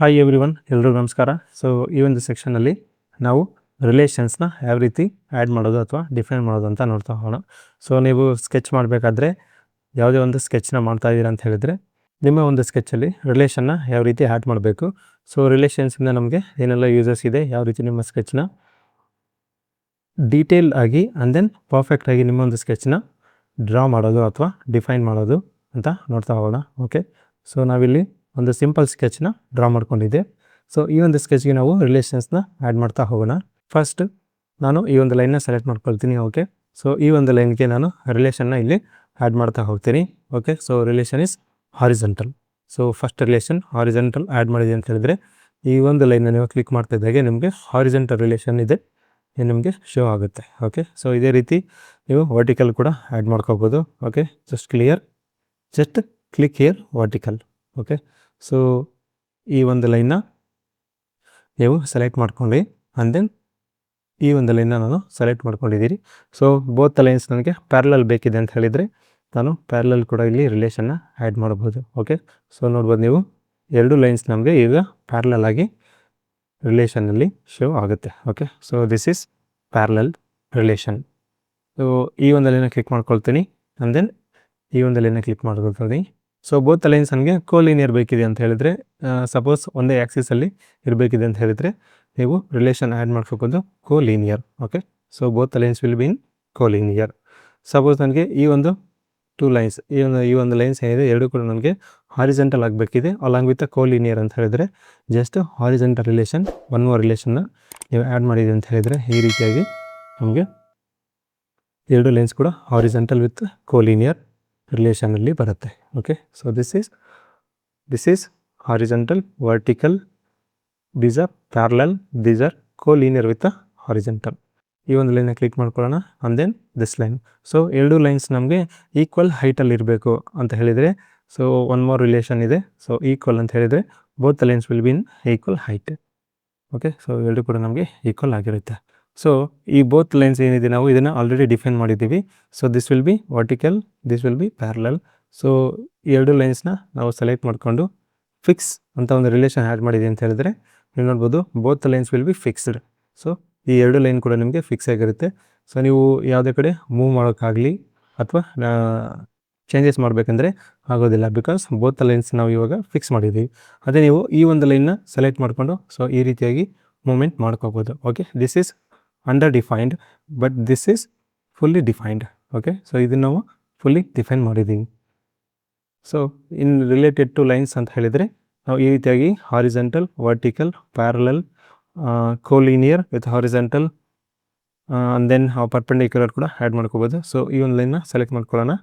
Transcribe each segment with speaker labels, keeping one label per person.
Speaker 1: Hi everyone, ಎಲ್ರಿಗೂ ನಮಸ್ಕಾರ. So ಈ ಒಂದು ಸೆಕ್ಷನಲ್ಲಿ ನಾವು ರಿಲೇಷನ್ಸ್ನ ಯಾವ ರೀತಿ ಆ್ಯಡ್ ಮಾಡೋದು ಅಥವಾ ಡಿಫೈನ್ ಮಾಡೋದು ಅಂತ ನೋಡ್ತಾ ಹೋಗೋಣ. ಸೊ ನೀವು ಸ್ಕೆಚ್ ಮಾಡಬೇಕಾದ್ರೆ ಯಾವುದೇ ಒಂದು ಸ್ಕೆಚ್ನ ಮಾಡ್ತಾ ಇದ್ದೀರಾ ಅಂತ ಹೇಳಿದರೆ ನಿಮ್ಮ ಒಂದು ಸ್ಕೆಚ್ಚಲ್ಲಿ ರಿಲೇಷನ್ನ ಯಾವ ರೀತಿ ಆ್ಯಡ್ ಮಾಡಬೇಕು, ಸೊ ರಿಲೇಷನ್ಸಿಂದ ನಮಗೆ ಏನೆಲ್ಲ ಯೂಸಸ್ ಇದೆ, ಯಾವ ರೀತಿ ನಿಮ್ಮ ಸ್ಕೆಚ್ನ ಡೀಟೇಲ್ ಆಗಿ ಆ್ಯಂಡ್ ದೆನ್ ಪರ್ಫೆಕ್ಟಾಗಿ ನಿಮ್ಮ ಒಂದು ಸ್ಕೆಚ್ನ ಡ್ರಾ ಮಾಡೋದು ಅಥವಾ ಡಿಫೈನ್ ಮಾಡೋದು ಅಂತ ನೋಡ್ತಾ ಹೋಗೋಣ. ಓಕೆ, ಸೊ ನಾವಿಲ್ಲಿ ಒಂದು ಸಿಂಪಲ್ ಸ್ಕೆಚ್ನ ಡ್ರಾ ಮಾಡ್ಕೊಂಡಿದ್ದೆ. ಸೊ ಈ ಒಂದು ಸ್ಕೆಚ್ಗೆ ನಾವು ರಿಲೇಷನ್ಸ್ನ ಆ್ಯಡ್ ಮಾಡ್ತಾ ಹೋಗೋಣ. ಫಸ್ಟ್ ನಾನು ಈ ಒಂದು ಲೈನ್ನ ಸೆಲೆಕ್ಟ್ ಮಾಡ್ಕೊಳ್ತೀನಿ. ಓಕೆ, ಸೊ ಈ ಒಂದು ಲೈನ್ಗೆ ನಾನು ರಿಲೇಷನ್ನ ಇಲ್ಲಿ ಆ್ಯಡ್ ಮಾಡ್ತಾ ಹೋಗ್ತೀನಿ. Okay, so relation is horizontal. So first relation horizontal add ಮಾಡಿದೆ ಅಂತ ಹೇಳಿದರೆ ಈ ಒಂದು ಲೈನ್ನ ನೀವು ಕ್ಲಿಕ್ ಮಾಡ್ತಾ ಇದ್ದಾಗೆ ನಿಮಗೆ ಹಾರಿಜೆಂಟಲ್ ರಿಲೇಷನ್ ಇದೆ ನಿಮಗೆ ಶೋ ಆಗುತ್ತೆ. ಓಕೆ, ಸೊ ಇದೇ ರೀತಿ ನೀವು ವರ್ಟಿಕಲ್ ಕೂಡ ಆ್ಯಡ್ ಮಾಡ್ಕೋಬೋದು. Okay, just click here vertical. Okay, so ಈ ಒಂದು ಲೈನ್ನ ನೀವು ಸೆಲೆಕ್ಟ್ ಮಾಡ್ಕೊಂಡು ಆ್ಯಂಡ್ ದೆನ್ ಈ ಒಂದು ಲೈನ್ನ ನಾನು ಸೆಲೆಕ್ಟ್ ಮಾಡ್ಕೊಂಡಿದ್ದೀರಿ. ಸೊ ಬೋತ್ ಲೈನ್ಸ್ ನನಗೆ ಪ್ಯಾರಲಲ್ ಬೇಕಿದೆ ಅಂತ ಹೇಳಿದರೆ ನಾನು ಪ್ಯಾರಲಲ್ ಕೂಡ ಇಲ್ಲಿ ರಿಲೇಷನ್ನ ಆ್ಯಡ್ ಮಾಡ್ಬೋದು. ಓಕೆ, ಸೊ ನೋಡ್ಬೋದು ನೀವು ಎರಡು ಲೈನ್ಸ್ ನಮಗೆ ಈಗ ಪ್ಯಾರಲಲ್ ಆಗಿ ರಿಲೇಷನಲ್ಲಿ ಶೋ ಆಗುತ್ತೆ. Okay, so this is parallel relation. So ಈ ಒಂದು ಲೈನ್ನ ಕ್ಲಿಕ್ ಮಾಡ್ಕೊಳ್ತೀನಿ ಆ್ಯಂಡ್ ದೆನ್ ಈ ಒಂದು ಲೈನ್ನ ಕ್ಲಿಕ್ ಮಾಡ್ಕೊಳ್ತೀನಿ. ಸೊ ಬೋತ್ ಲೈನ್ಸ್ ನನಗೆ ಕೋಲಿನಿಯರ್ ಬೇಕಿದೆ ಅಂತ ಹೇಳಿದರೆ, ಸಪೋಸ್ ಒಂದೇ ಆ್ಯಕ್ಸಿಸಲ್ಲಿ ಇರಬೇಕಿದೆ ಅಂತ ಹೇಳಿದರೆ ನೀವು ರಿಲೇಷನ್ ಆ್ಯಡ್ ಮಾಡ್ಕೋಬೋದು collinear. Okay, so both lines will be in collinear. Suppose ನನಗೆ ಈ ಒಂದು ಟೂ ಲೈನ್ಸ್ ಈ ಒಂದು ಲೈನ್ಸ್ ಏನಿದೆ ಎರಡು ಕೂಡ ನನಗೆ ಹಾರಿಜೆಂಟಲ್ ಆಗಬೇಕಿದೆ ಅಲಾಂಗ್ ವಿತ್ ಕೋಲಿನಿಯರ್ ಅಂತ ಹೇಳಿದರೆ just horizontal relation one more ರಿಲೇಷನ್ನ ನೀವು ಆ್ಯಡ್ ಮಾಡಿದೆ ಅಂತ ಹೇಳಿದರೆ ಈ ರೀತಿಯಾಗಿ ನಮಗೆ ಎರಡು ಲೈನ್ಸ್ ಕೂಡ ಹಾರಿಜೆಂಟಲ್ ವಿತ್ ಕೋಲಿನಿಯರ್ ರಿಲೇಷನಲ್ಲಿ ಬರುತ್ತೆ. Okay, so this is horizontal, vertical, these are parallel, these are collinear with horizontal. ಈ ಒಂದು ಲೈನ್ನ ಕ್ಲಿಕ್ ಮಾಡ್ಕೊಳ್ಳೋಣ and then this line. So ಎರಡು ಲೈನ್ಸ್ ನಮಗೆ ಈಕ್ವಲ್ ಹೈಟಲ್ಲಿ ಇರಬೇಕು ಅಂತ ಹೇಳಿದರೆ ಸೊ ಒನ್ ಮೋರ್ ರಿಲೇಷನ್ ಇದೆ. ಸೊ ಈಕ್ವಲ್ ಅಂತ ಹೇಳಿದರೆ both lines will be in equal height. Okay, so ಎರಡು ಕೂಡ ನಮಗೆ ಈಕ್ವಲ್ ಆಗಿರುತ್ತೆ. ಸೊ ಈ ಬೋತ್ ಲೈನ್ಸ್ ಏನಿದೆ ನಾವು ಇದನ್ನು ಆಲ್ರೆಡಿ ಡಿಫೈನ್ ಮಾಡಿದ್ದೀವಿ. So this will be vertical, this will be parallel. So ಈ ಎರಡು ಲೈನ್ಸ್ನ ನಾವು ಸೆಲೆಕ್ಟ್ ಮಾಡಿಕೊಂಡು ಫಿಕ್ಸ್ ಅಂತ ಒಂದು ರಿಲೇಷನ್ ಆ್ಯಡ್ ಮಾಡಿದೆ ಅಂತ ಹೇಳಿದರೆ ನೀವು ನೋಡ್ಬೋದು both lines will B fixed. So ಈ ಎರಡು ಲೈನ್ ಕೂಡ ನಿಮಗೆ ಫಿಕ್ಸ್ ಆಗಿರುತ್ತೆ. ಸೊ ನೀವು ಯಾವುದೇ ಕಡೆ ಮೂವ್ ಮಾಡೋಕ್ಕಾಗಲಿ ಅಥವಾ ಚೇಂಜಸ್ ಮಾಡಬೇಕಂದ್ರೆ ಆಗೋದಿಲ್ಲ, ಬಿಕಾಸ್ ಬೋತ್ ಲೈನ್ಸ್ ನಾವು ಇವಾಗ ಫಿಕ್ಸ್ ಮಾಡಿದ್ದೀವಿ. ಅದೇ ನೀವು ಈ ಒಂದು ಲೈನ್ನ ಸೆಲೆಕ್ಟ್ ಮಾಡಿಕೊಂಡು ಸೊ ಈ ರೀತಿಯಾಗಿ ಮೂಮೆಂಟ್ ಮಾಡ್ಕೋಬೋದು. Okay, this is under defined but this is fully defined. Okay, so ಇದನ್ನು ನಾವು ಫುಲ್ಲಿ ಡಿಫೈನ್ ಮಾಡಿದ್ದೀವಿ. So in related to lines ಅಂತ ಹೇಳಿದರೆ ನಾವು ಈ ರೀತಿಯಾಗಿ horizontal, vertical, parallel, collinear with horizontal and then perpendicular ಕೂಡ ಆ್ಯಡ್ ಮಾಡ್ಕೋಬೋದು. ಸೊ ಈ ಒಂದು ಲೈನ್ನ ಸೆಲೆಕ್ಟ್ ಮಾಡ್ಕೊಳ್ಳೋಣ,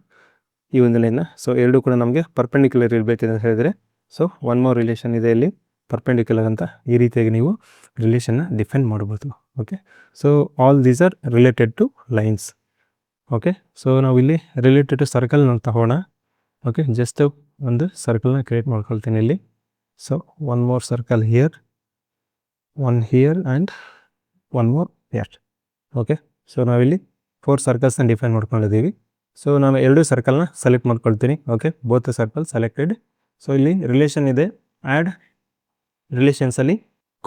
Speaker 1: ಈ ಒಂದು ಲೈನ್ನ. ಸೊ ಎರಡು ಕೂಡ ನಮಗೆ ಪರ್ಪೆಂಡಿಕ್ಯುಲರ್ ಇರಬೇಕಿದೆ ಅಂತ ಹೇಳಿದರೆ ಸೊ ಒನ್ ಮೋರ್ ರಿಲೇಷನ್ ಇದೆ ಇಲ್ಲಿ ಪರ್ಪೆಂಡಿಕ್ಯುಲರ್ ಅಂತ. ಈ ರೀತಿಯಾಗಿ ನೀವು ರಿಲೇಷನ್ನ ಡಿಫೈನ್ ಮಾಡ್ಬೋದು. Okay, so all these are related to lines. Okay, so ನಾವು ಇಲ್ಲಿ ರಿಲೇಟೆಡ್ ಟು ಸರ್ಕಲ್ ನೋಡ್ತಾ ಹೋಗೋಣ. ಓಕೆ, ಜಸ್ಟ್ ಒಂದು ಸರ್ಕಲ್ನ ಕ್ರಿಯೇಟ್ ಮಾಡ್ಕೊಳ್ತೀನಿ ಇಲ್ಲಿ. So one more circle here, one here and one more here. Okay, so ನಾವಿಲ್ಲಿ 4 ಸರ್ಕಲ್ಸ್ನ ಡಿಫೈನ್ ಮಾಡ್ಕೊಂಡಿದ್ದೀವಿ. ಸೊ ನಾನು ಎರಡು ಸರ್ಕಲ್ನ ಸೆಲೆಕ್ಟ್ ಮಾಡ್ಕೊಳ್ತೀನಿ. Okay, both circle selected. So ಇಲ್ಲಿ ರಿಲೇಷನ್ ಇದೆ, ಆ್ಯಡ್ ರಿಲೇಷನ್ಸಲ್ಲಿ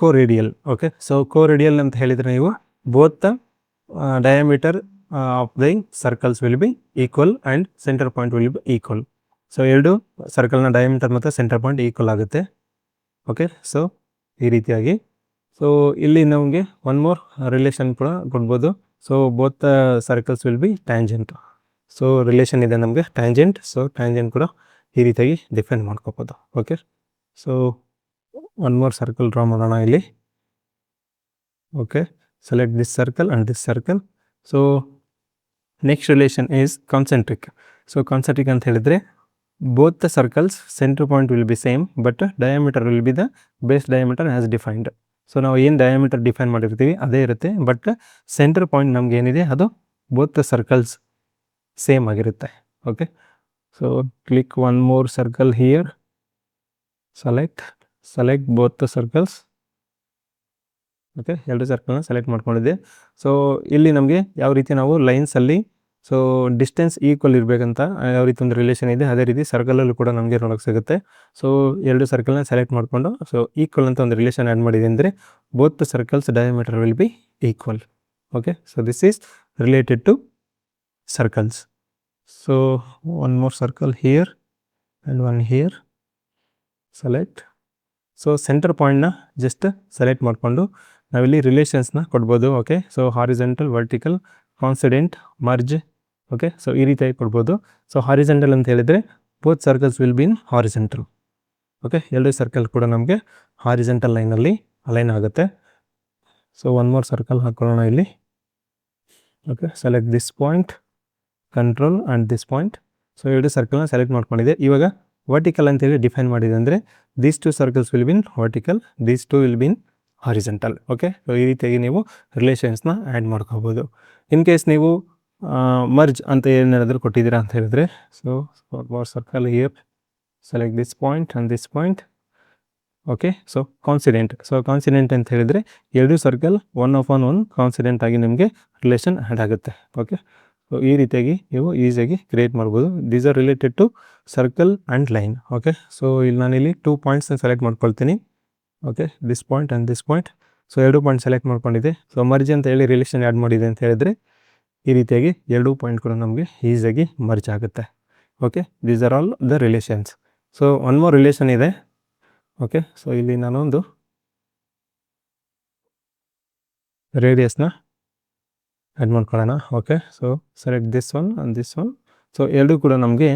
Speaker 1: ಕೋರೇಡಿಯಲ್. ಓಕೆ, ಸೊ ಕೋರೇಡಿಯಲ್ ಅಂತ ಹೇಳಿದರೆ ನೀವು both diameter of the circles will be equal and centre point will be equal. So ಎರಡು ಸರ್ಕಲ್ನ ಡಯಾಮೀಟರ್ ಮತ್ತು ಸೆಂಟರ್ ಪಾಯಿಂಟ್ ಈಕ್ವಲ್ ಆಗುತ್ತೆ. ಓಕೆ, ಸೊ ಈ ರೀತಿಯಾಗಿ. ಸೊ ಇಲ್ಲಿ ನಮಗೆ ಒನ್ ಮೋರ್ ರಿಲೇಷನ್ ಕೂಡ ಕೊಡ್ಬೋದು. So both circles will B tangent. So relation ಇದೆ ನಮಗೆ ಟ್ಯಾಂಜೆಂಟ್. ಸೊ ಟ್ಯಾಂಜೆಂಟ್ ಕೂಡ ಈ ರೀತಿಯಾಗಿ ಡಿಫೈನ್ ಮಾಡ್ಕೋಬೋದು. Okay, so one more circle draw ಮಾಡೋಣ ಇಲ್ಲಿ. Okay, select this circle and this circle. So next relation is concentric. So concentric ಅಂತ ಹೇಳಿದರೆ both the circles centre point will be same but diameter will B the base diameter as defined. So ನಾವು ಏನು diameter define ಮಾಡಿರ್ತೀವಿ ಅದೇ ಇರುತ್ತೆ, but centre point ನಮ್ಗೆ ಏನಿದೆ ಅದು ಬೋತ್ ದ ಸರ್ಕಲ್ಸ್ ಸೇಮ್ ಆಗಿರುತ್ತೆ. Okay, so click one more circle here, select both the circles. Okay, ಎರಡು ಸರ್ಕಲ್ನ ಸೆಲೆಕ್ಟ್ ಮಾಡ್ಕೊಂಡಿದ್ದೆ. ಸೊ ಇಲ್ಲಿ ನಮಗೆ ಯಾವ ರೀತಿ ನಾವು ಲೈನ್ಸಲ್ಲಿ ಸೊ ಡಿಸ್ಟೆನ್ಸ್ ಈಕ್ವಲ್ ಇರಬೇಕಂತ ಯಾವ ರೀತಿ ಒಂದು ರಿಲೇಷನ್ ಇದೆ ಅದೇ ರೀತಿ ಸರ್ಕಲಲ್ಲೂ ಕೂಡ ನಮಗೆ ನೋಡೋಕೆ ಸಿಗುತ್ತೆ. ಸೊ 2 ಸರ್ಕಲ್ನ ಸೆಲೆಕ್ಟ್ ಮಾಡಿಕೊಂಡು ಸೊ ಈಕ್ವಲ್ ಅಂತ ಒಂದು ರಿಲೇಷನ್ ಆ್ಯಡ್ ಮಾಡಿದೆ ಅಂದರೆ both circles diameter will be equal. Okay, so this is related to circles. So one more circle here and one here. Select. So centre ಪಾಯಿಂಟ್ನ ಜಸ್ಟ್ ಸೆಲೆಕ್ಟ್ ಮಾಡಿಕೊಂಡು ನಾವಿಲ್ಲಿ ರಿಲೇಷನ್ಸ್ನ ಕೊಡ್ಬೋದು. Okay, so horizontal, vertical, coincident, merge. Okay, so ಈ ರೀತಿಯಾಗಿ ಕೊಡ್ಬೋದು. So horizontal ಅಂತ ಹೇಳಿದರೆ both circles will be in horizontal. Okay, 2 circle ಕೂಡ ನಮಗೆ ಹಾರಿಜೆಂಟಲ್ ಲೈನಲ್ಲಿ ಅಲೈನ್ ಆಗುತ್ತೆ. ಸೊ ಒನ್ ಮೋರ್ ಸರ್ಕಲ್ ಹಾಕೊಳ್ಳೋಣ ಇಲ್ಲಿ. Okay, select this point, control and this point. So 2 ಸರ್ಕಲ್ನ ಸೆಲೆಕ್ಟ್ ಮಾಡ್ಕೊಂಡಿದೆ. ಇವಾಗ ವರ್ಟಿಕಲ್ ಅಂತೇಳಿ ಡಿಫೈನ್ ಮಾಡಿದೆ ಅಂದರೆ these 2 circles will be in vertical, these 2 will be in horizontal. Okay, so ಈ ರೀತಿಯಾಗಿ ನೀವು ರಿಲೇಷನ್ಸ್ನ ಆ್ಯಡ್ ಮಾಡ್ಕೋಬೋದು. ಇನ್ ಕೇಸ್ ನೀವು ಮರ್ಜ್ ಅಂತ ಏನಾದರೂ ಕೊಟ್ಟಿದ್ದೀರಾ ಅಂತ ಹೇಳಿದರೆ so more circle here, select this point and this point. Okay, so coincident. So coincident ಅಂತ ಹೇಳಿದರೆ 2 ಸರ್ಕಲ್ ಒನ್ ಕಾನ್ಸಿಡೆಂಟ್ ಆಗಿ ನಿಮಗೆ ರಿಲೇಷನ್ ಆ್ಯಡ್ ಆಗುತ್ತೆ. ಓಕೆ, ಸೊ ಈ ರೀತಿಯಾಗಿ ನೀವು ಈಸಿಯಾಗಿ ಕ್ರಿಯೇಟ್ ಮಾಡ್ಬೋದು. These are related to circle and line. Okay, so ಇಲ್ಲಿ ನಾನಿಲ್ಲಿ 2 ಪಾಯಿಂಟ್ಸ್ನ ಸೆಲೆಕ್ಟ್ ಮಾಡ್ಕೊಳ್ತೀನಿ. Okay, this point and this point. So 2 point select ಮಾಡ್ಕೊಂಡಿದೆ. ಸೊ ಮರ್ಜ್ ಅಂತ ಹೇಳಿ ರಿಲೇಷನ್ ಆ್ಯಡ್ ಮಾಡಿದೆ ಅಂತ ಹೇಳಿದರೆ ಈ ರೀತಿಯಾಗಿ 2 ಪಾಯಿಂಟ್ ಕೂಡ ನಮಗೆ ಈಸಿಯಾಗಿ ಮರ್ಜ್ ಆಗುತ್ತೆ. Okay, these are all the relations. So one more relation ಇದೆ. ಓಕೆ, ಸೊ ಇಲ್ಲಿ ನಾನೊಂದು ರೇಡಿಯಸ್ನ ಆ್ಯಡ್ ಮಾಡ್ಕೊಳ್ಳೋಣ. Okay, so select this one and this one. So 2 ಕೂಡ ನಮಗೆ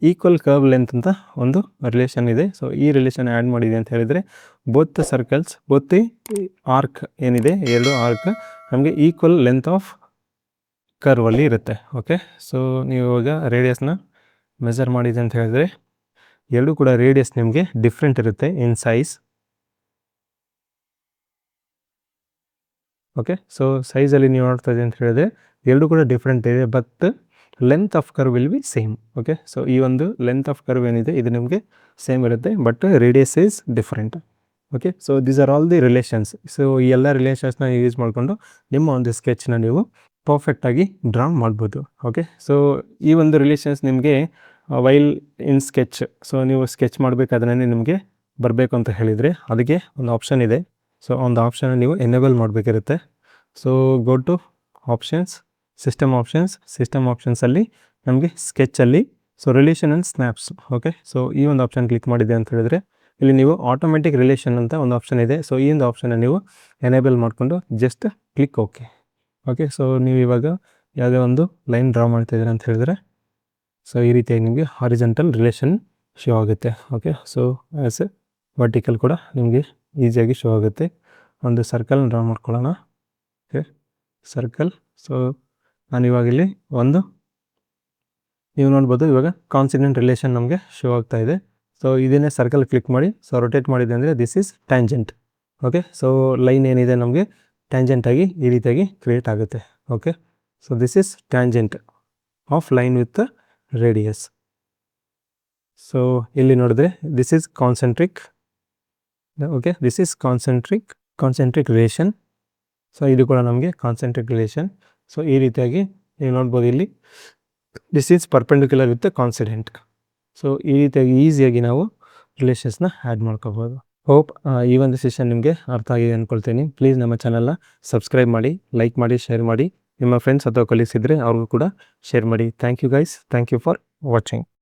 Speaker 1: ಈಕ್ವಲ್ ಕರ್ವ್ ಲೆಂತ್ ಅಂತ ಒಂದು ರಿಲೇಷನ್ ಇದೆ. ಸೊ ಈ ರಿಲೇಷನ್ ಆ್ಯಡ್ ಮಾಡಿದೆ ಅಂತ ಹೇಳಿದರೆ ಬೋತ್ ಸರ್ಕಲ್ಸ್, ಬೋತ್ ಆರ್ಕ್ ಏನಿದೆ 2 ಆರ್ಕ್ ನಮಗೆ ಈಕ್ವಲ್ ಲೆಂತ್ ಆಫ್ ಕರ್ವಲ್ಲಿ ಇರುತ್ತೆ. ಓಕೆ, ಸೊ ನೀವು ಇವಾಗ ರೇಡಿಯಸ್ನ ಮೆಜರ್ ಮಾಡಿದೆ ಅಂತ ಹೇಳಿದರೆ 2 ಕೂಡ ರೇಡಿಯಸ್ ನಿಮಗೆ ಡಿಫ್ರೆಂಟ್ ಇರುತ್ತೆ ಇನ್ ಸೈಜ್. ಓಕೆ, ಸೊ ಸೈಜಲ್ಲಿ ನೀವು ನೋಡ್ತಾ ಇದೆ ಅಂತ ಹೇಳಿದ್ರೆ 2 ಕೂಡ ಡಿಫ್ರೆಂಟ್ ಇದೆ, but length of curve will be same. Okay, so ಈ ಒಂದು ಲೆಂತ್ ಆಫ್ ಕರ್ವ್ ಏನಿದೆ ಇದು ನಿಮಗೆ ಸೇಮ್ ಇರುತ್ತೆ, but radius is different. Okay, so these are all the relations. So ಈ ಎಲ್ಲ ರಿಲೇಷನ್ಸ್ನ ಯೂಸ್ ಮಾಡಿಕೊಂಡು ನಿಮ್ಮ ಒಂದು ಸ್ಕೆಚ್ನ ನೀವು ಪರ್ಫೆಕ್ಟಾಗಿ ಡ್ರಾ ಮಾಡ್ಬೋದು. ಓಕೆ, ಸೊ ಈ ಒಂದು ರಿಲೇಷನ್ಸ್ ನಿಮಗೆ ವೈಲ್ ಇನ್ ಸ್ಕೆಚ್, ಸೊ ನೀವು ಸ್ಕೆಚ್ ಮಾಡಬೇಕಾದ್ರೆ ನಿಮಗೆ ಬರಬೇಕು ಅಂತ ಹೇಳಿದರೆ ಅದಕ್ಕೆ ಒಂದು ಆಪ್ಷನ್ ಇದೆ. ಸೊ ಒಂದು ಆಪ್ಷನ್ ನೀವು ಎನೇಬಲ್ ಮಾಡಬೇಕಿರುತ್ತೆ. So go to options, system ಆಪ್ಷನ್ಸಲ್ಲಿ ನಮಗೆ ಸ್ಕೆಚಲ್ಲಿ so relation and snaps. Okay, so ಈ ಒಂದು ಆಪ್ಷನ್ ಕ್ಲಿಕ್ ಮಾಡಿದೆ ಅಂತ ಹೇಳಿದರೆ ಇಲ್ಲಿ ನೀವು ಆಟೋಮೆಟಿಕ್ ರಿಲೇಷನ್ ಅಂತ ಒಂದು ಆಪ್ಷನ್ ಇದೆ. ಸೊ ಈ ಒಂದು ಆಪ್ಷನ್ನ ನೀವು ಎನೇಬಲ್ ಮಾಡಿಕೊಂಡು just click okay. Okay, so ನೀವು ಇವಾಗ ಯಾವುದೇ ಒಂದು ಲೈನ್ ಡ್ರಾ ಮಾಡ್ತಾಯಿದ್ದೀರ ಅಂತ ಹೇಳಿದ್ರೆ ಸೊ ಈ ರೀತಿಯಾಗಿ ನಿಮಗೆ ಹಾರಿಜೆಂಟಲ್ ರಿಲೇಷನ್ ಶೋ ಆಗುತ್ತೆ. Okay, so as A vertical ಕೂಡ ನಿಮಗೆ ಈಸಿಯಾಗಿ ಶೋ ಆಗುತ್ತೆ. ಒಂದು ಸರ್ಕಲ್ ಡ್ರಾ ಮಾಡ್ಕೊಳ್ಳೋಣ. Okay, circle. ಸೊ ನಾನು ಇವಾಗ ಇಲ್ಲಿ ಒಂದು ನೀವು ನೋಡ್ಬೋದು ಇವಾಗ ಕಾನ್ಸಿಡೆಂಟ್ ರಿಲೇಷನ್ ನಮಗೆ ಶೋ ಆಗ್ತಾ ಇದೆ. ಸೊ ಇದನ್ನೇ ಸರ್ಕಲ್ ಕ್ಲಿಕ್ ಮಾಡಿ ಸೊ ರೊಟೇಟ್ ಮಾಡಿದೆ ಅಂದರೆ this is tangent. Okay, so line ಏನಿದೆ ನಮಗೆ ಟ್ಯಾಂಜೆಂಟಾಗಿ ಈ ರೀತಿಯಾಗಿ ಕ್ರಿಯೇಟ್ ಆಗುತ್ತೆ. Okay, so this is tangent of line with radius. So ಇಲ್ಲಿ ನೋಡಿದ್ರೆ this is concentric. Okay, this is concentric relation. So ಇದು ಕೂಡ ನಮಗೆ ಕಾನ್ಸೆಂಟ್ರಿಕ್ ರಿಲೇಷನ್. ಸೊ ಈ ರೀತಿಯಾಗಿ ನೀವು ನೋಡ್ಬೋದು ಇಲ್ಲಿ this is perpendicular with coincident. So ಈ ರೀತಿಯಾಗಿ ಈಸಿಯಾಗಿ ನಾವು ರಿಲೇಷನ್ಸ್ನ ಆ್ಯಡ್ ಮಾಡ್ಕೋಬೋದು. ಹೋಪ್ ಈ ಒಂದು ಸೆಷನ್ ನಿಮಗೆ ಅರ್ಥ ಆಗಿದೆ ಅಂದ್ಕೊಳ್ತೀನಿ. ಪ್ಲೀಸ್ ನಮ್ಮ ಚಾನಲ್ನ ಸಬ್ಸ್ಕ್ರೈಬ್ ಮಾಡಿ, ಲೈಕ್ ಮಾಡಿ, ಶೇರ್ ಮಾಡಿ. ನಿಮ್ಮ ಫ್ರೆಂಡ್ಸ್ ಅಥವಾ ಕೊಲೀಗ್ಸ್ ಇದ್ದರೆ ಅವ್ರಿಗೂ ಕೂಡ ಶೇರ್ ಮಾಡಿ. Thank you guys, thank you for watching.